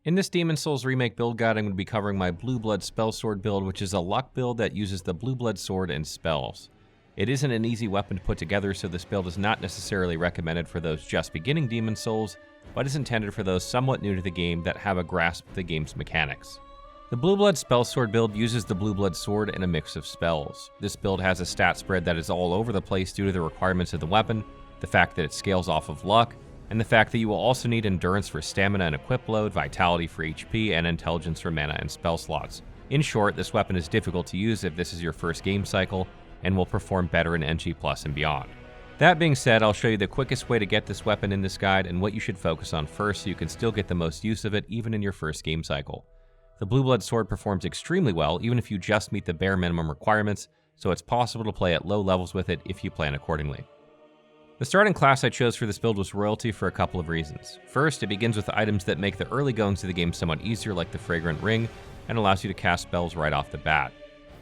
In this Demon's Souls Remake build guide, I'm going to be covering my Blueblood Spellsword build, which is a luck build that uses the Blueblood Sword and Spells. It isn't an easy weapon to put together, so this build is not necessarily recommended for those just beginning Demon's Souls, but is intended for those somewhat new to the game that have a grasp of the game's mechanics. The Blueblood Spellsword build uses the Blueblood Sword and a mix of spells. This build has a stat spread that is all over the place due to the requirements of the weapon, the fact that it scales off of luck, and the fact that you will also need endurance for stamina and equip load, vitality for HP, and intelligence for mana and spell slots. In short, this weapon is difficult to use if this is your first game cycle, and will perform better in NG+ and beyond. That being said, I'll show you the quickest way to get this weapon in this guide and what you should focus on first so you can still get the most use of it even in your first game cycle. The Blueblood Sword performs extremely well even if you just meet the bare minimum requirements, so it's possible to play at low levels with it if you plan accordingly. The starting class I chose for this build was Royalty for a couple of reasons. First, it begins with items that make the early goings of the game somewhat easier, like the Fragrant Ring, and allows you to cast spells right off the bat.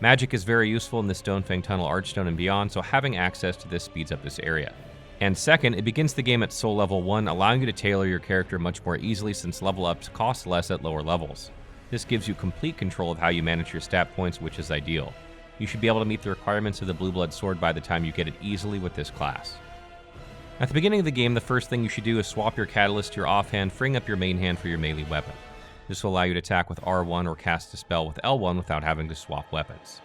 Magic is very useful in the Stonefang Tunnel Archstone and beyond, so having access to this speeds up this area. And second, it begins the game at Soul Level 1, allowing you to tailor your character much more easily since level ups cost less at lower levels. This gives you complete control of how you manage your stat points, which is ideal. You should be able to meet the requirements of the Blueblood Sword by the time you get it easily with this class. At the beginning of the game, the first thing you should do is swap your catalyst to your offhand, freeing up your main hand for your melee weapon. This will allow you to attack with R1 or cast a spell with L1 without having to swap weapons.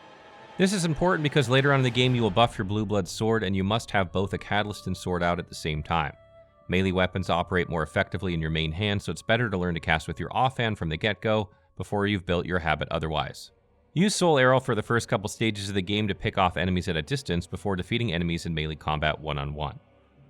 This is important because later on in the game you will buff your Blueblood Sword and you must have both a catalyst and sword out at the same time. Melee weapons operate more effectively in your main hand, so it's better to learn to cast with your offhand from the get-go before you've built your habit otherwise. Use Soul Arrow for the first couple stages of the game to pick off enemies at a distance before defeating enemies in melee combat one-on-one.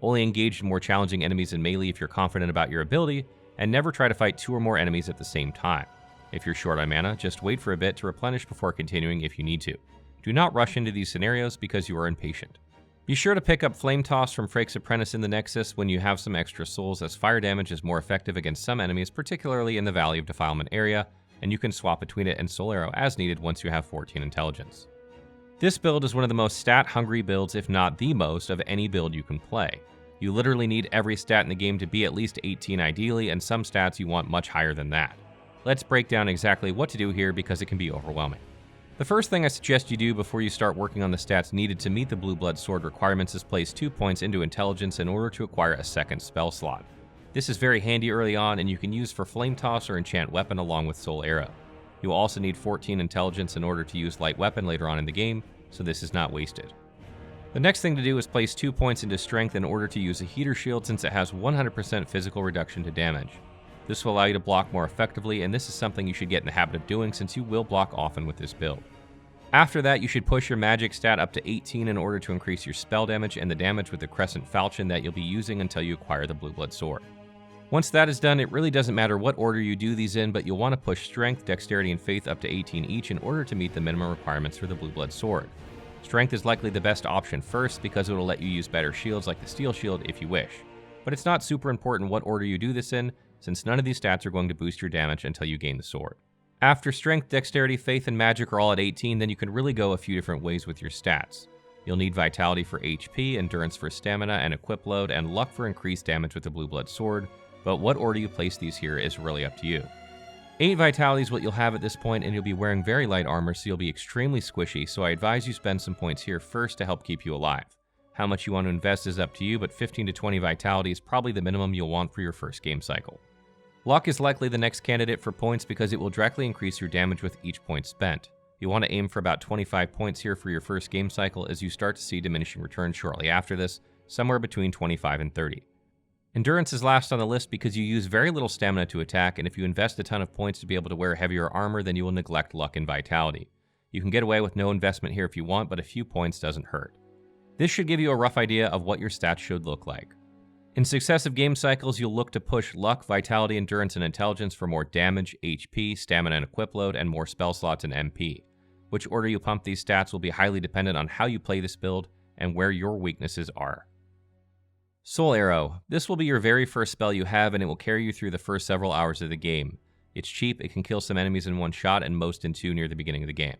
Only engage in more challenging enemies in melee if you're confident about your ability, and never try to fight 2 or more enemies at the same time. If you're short on mana, just wait for a bit to replenish before continuing if you need to. Do not rush into these scenarios because you are impatient. Be sure to pick up Flame Toss from Frake's Apprentice in the Nexus when you have some extra souls, as fire damage is more effective against some enemies, particularly in the Valley of Defilement area, and you can swap between it and Soul Arrow as needed once you have 14 intelligence. This build is one of the most stat-hungry builds, if not the most, of any build you can play. You literally need every stat in the game to be at least 18 ideally, and some stats you want much higher than that. Let's break down exactly what to do here because it can be overwhelming. The first thing I suggest you do before you start working on the stats needed to meet the Blueblood Sword requirements is place 2 points into intelligence in order to acquire a second spell slot. This is very handy early on and you can use for Flame Toss or Enchant Weapon along with Soul Arrow. You will also need 14 intelligence in order to use Light Weapon later on in the game, so this is not wasted. The next thing to do is place 2 points into Strength in order to use a Heater Shield since it has 100% physical reduction to damage. This will allow you to block more effectively, and this is something you should get in the habit of doing since you will block often with this build. After that, you should push your magic stat up to 18 in order to increase your spell damage and the damage with the Crescent Falchion that you'll be using until you acquire the Blueblood Sword. Once that is done, it really doesn't matter what order you do these in, but you'll want to push Strength, Dexterity, and Faith up to 18 each in order to meet the minimum requirements for the Blueblood Sword. Strength is likely the best option first because it will let you use better shields like the Steel Shield if you wish. But it's not super important what order you do this in, since none of these stats are going to boost your damage until you gain the sword. After Strength, Dexterity, Faith, and Magic are all at 18, then you can really go a few different ways with your stats. You'll need Vitality for HP, Endurance for Stamina and Equip Load, and Luck for increased damage with the Blueblood Sword, but what order you place these here is really up to you. 8 Vitality is what you'll have at this point, and you'll be wearing very light armor, so you'll be extremely squishy, so I advise you spend some points here first to help keep you alive. How much you want to invest is up to you, but 15 to 20 Vitality is probably the minimum you'll want for your first game cycle. Luck is likely the next candidate for points because it will directly increase your damage with each point spent. You want to aim for about 25 points here for your first game cycle as you start to see diminishing returns shortly after this, somewhere between 25 and 30. Endurance is last on the list because you use very little stamina to attack, and if you invest a ton of points to be able to wear heavier armor, then you will neglect Luck and Vitality. You can get away with no investment here if you want, but a few points doesn't hurt. This should give you a rough idea of what your stats should look like. In successive game cycles, you'll look to push Luck, Vitality, Endurance, and Intelligence for more damage, HP, Stamina, and Equip Load, and more spell slots and MP. Which order you pump these stats will be highly dependent on how you play this build and where your weaknesses are. Soul Arrow. This will be your very first spell you have, and it will carry you through the first several hours of the game. It's cheap, it can kill some enemies in one shot, and most in 2 near the beginning of the game.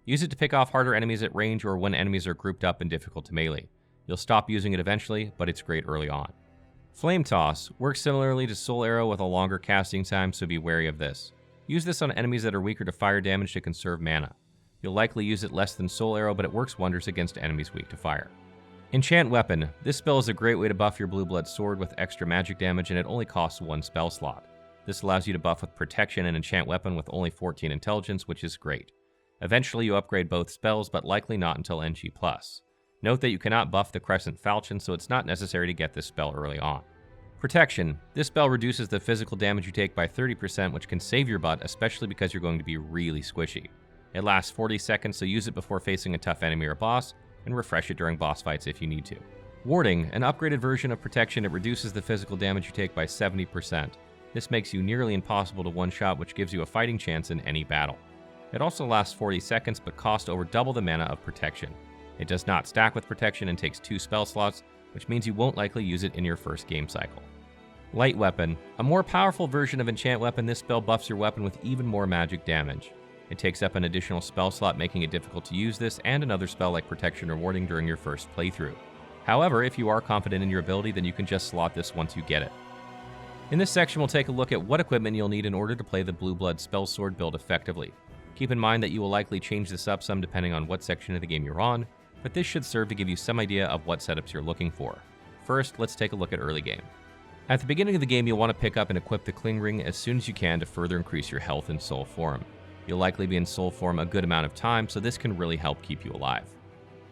Use it to pick off harder enemies at range or when enemies are grouped up and difficult to melee. You'll stop using it eventually, but it's great early on. Flame Toss works similarly to Soul Arrow with a longer casting time, so be wary of this. Use this on enemies that are weaker to fire damage to conserve mana. You'll likely use it less than Soul Arrow, but it works wonders against enemies weak to fire. Enchant Weapon. This spell is a great way to buff your Blueblood Sword with extra magic damage, and it only costs 1 spell slot. This allows you to buff with Protection and Enchant Weapon with only 14 intelligence, which is great. Eventually you upgrade both spells, but likely not until NG+. Note that you cannot buff the Crescent Falchion, so it's not necessary to get this spell early on. Protection. This spell reduces the physical damage you take by 30%, which can save your butt, especially because you're going to be really squishy. It lasts 40 seconds, so use it before facing a tough enemy or boss, and refresh it during boss fights if you need to. Warding. An upgraded version of Protection, it reduces the physical damage you take by 70%. This makes you nearly impossible to one-shot, which gives you a fighting chance in any battle. It also lasts 40 seconds, but costs over double the mana of Protection. It does not stack with Protection and takes 2 spell slots, which means you won't likely use it in your first game cycle. Light Weapon. A more powerful version of Enchant Weapon, this spell buffs your weapon with even more magic damage. It takes up an additional spell slot, making it difficult to use this and another spell like Protection or Warding during your first playthrough. However, if you are confident in your ability, then you can just slot this once you get it. In this section, we'll take a look at what equipment you'll need in order to play the Blueblood Spellsword build effectively. Keep in mind that you will likely change this up some depending on what section of the game you're on, but this should serve to give you some idea of what setups you're looking for. First, let's take a look at early game. At the beginning of the game, you'll want to pick up and equip the Cling Ring as soon as you can to further increase your health in Soul form. You'll likely be in Soul form a good amount of time, so this can really help keep you alive.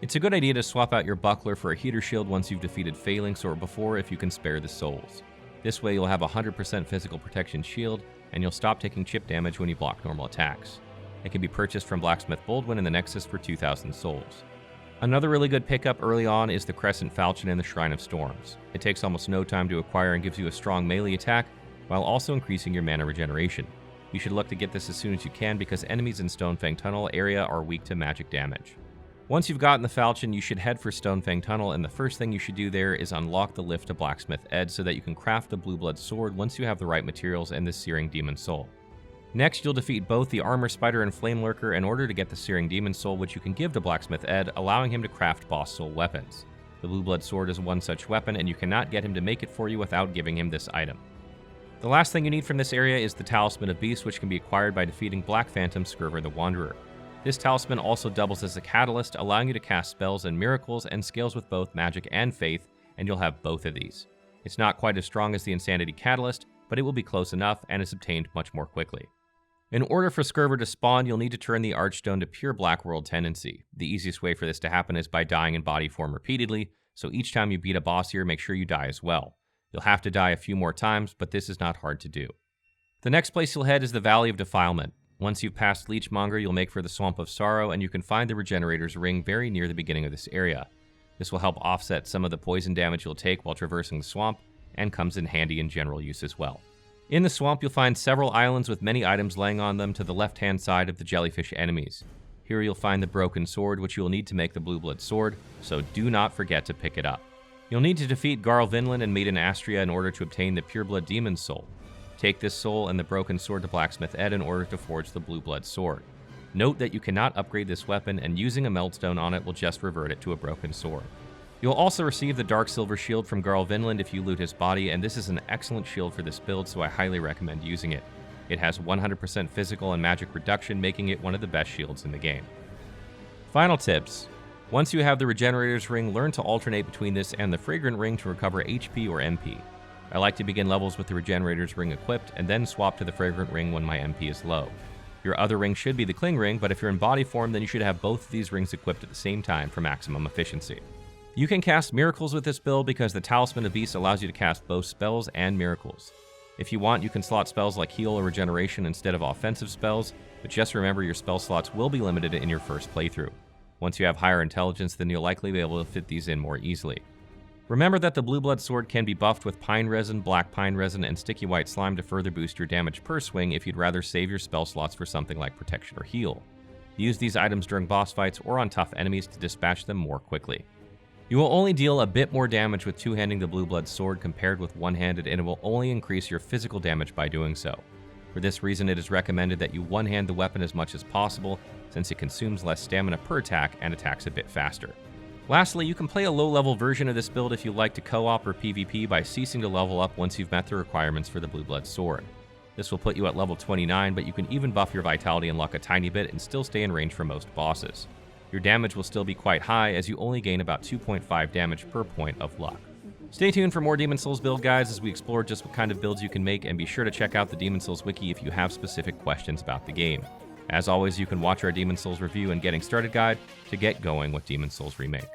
It's a good idea to swap out your Buckler for a Heater Shield once you've defeated Phalanx or before if you can spare the souls. This way you'll have a 100% physical protection shield, and you'll stop taking chip damage when you block normal attacks. It can be purchased from Blacksmith Boldwin in the Nexus for 2,000 souls. Another really good pickup early on is the Crescent Falchion in the Shrine of Storms. It takes almost no time to acquire and gives you a strong melee attack, while also increasing your mana regeneration. You should look to get this as soon as you can because enemies in Stonefang Tunnel area are weak to magic damage. Once you've gotten the Falchion, you should head for Stonefang Tunnel, and the first thing you should do there is unlock the lift to Blacksmith Ed so that you can craft the Blueblood Sword once you have the right materials and the Searing Demon Soul. Next, you'll defeat both the Armor Spider and Flame Lurker in order to get the Searing Demon Soul, which you can give to Blacksmith Ed, allowing him to craft boss soul weapons. The Blueblood Sword is one such weapon, and you cannot get him to make it for you without giving him this item. The last thing you need from this area is the Talisman of Beasts, which can be acquired by defeating Black Phantom Skurver the Wanderer. This talisman also doubles as a catalyst, allowing you to cast spells and miracles, and scales with both magic and faith, and you'll have both of these. It's not quite as strong as the Insanity Catalyst, but it will be close enough and is obtained much more quickly. In order for Skurver to spawn, you'll need to turn the Archstone to pure Black World tendency. The easiest way for this to happen is by dying in body form repeatedly, so each time you beat a boss here, make sure you die as well. You'll have to die a few more times, but this is not hard to do. The next place you'll head is the Valley of Defilement. Once you've passed Leechmonger, you'll make for the Swamp of Sorrow, and you can find the Regenerator's Ring very near the beginning of this area. This will help offset some of the poison damage you'll take while traversing the swamp, and comes in handy in general use as well. In the swamp, you'll find several islands with many items laying on them to the left-hand side of the jellyfish enemies. Here you'll find the Broken Sword, which you'll need to make the Blueblood Sword, so do not forget to pick it up. You'll need to defeat Garl Vinland and Maiden Astria in order to obtain the Pureblood Demon's Soul. Take this soul and the Broken Sword to Blacksmith Ed in order to forge the Blueblood Sword. Note that you cannot upgrade this weapon, and using a Meltstone on it will just revert it to a Broken Sword. You'll also receive the Dark Silver Shield from Garl Vinland if you loot his body, and this is an excellent shield for this build, so I highly recommend using it. It has 100% physical and magic reduction, making it one of the best shields in the game. Final tips. Once you have the Regenerator's Ring, learn to alternate between this and the Fragrant Ring to recover HP or MP. I like to begin levels with the Regenerator's Ring equipped, and then swap to the Fragrant Ring when my MP is low. Your other ring should be the Cling Ring, but if you're in body form, then you should have both of these rings equipped at the same time for maximum efficiency. You can cast miracles with this build because the Talisman of Beasts allows you to cast both spells and miracles. If you want, you can slot spells like heal or regeneration instead of offensive spells, but just remember your spell slots will be limited in your first playthrough. Once you have higher intelligence, then you'll likely be able to fit these in more easily. Remember that the Blueblood Sword can be buffed with Pine Resin, Black Pine Resin, and Sticky White Slime to further boost your damage per swing if you'd rather save your spell slots for something like Protection or Heal. Use these items during boss fights or on tough enemies to dispatch them more quickly. You will only deal a bit more damage with two-handing the Blueblood Sword compared with one-handed, and it will only increase your physical damage by doing so. For this reason, it is recommended that you one-hand the weapon as much as possible, since it consumes less stamina per attack and attacks a bit faster. Lastly, you can play a low-level version of this build if you like to co-op or PvP by ceasing to level up once you've met the requirements for the Blueblood Sword. This will put you at level 29, but you can even buff your vitality and luck a tiny bit and still stay in range for most bosses. Your damage will still be quite high, as you only gain about 2.5 damage per point of luck. Stay tuned for more Demon Souls build guides as we explore just what kind of builds you can make, and be sure to check out the Demon Souls wiki if you have specific questions about the game. As always, you can watch our Demon Souls review and Getting Started guide to get going with Demon Souls Remake.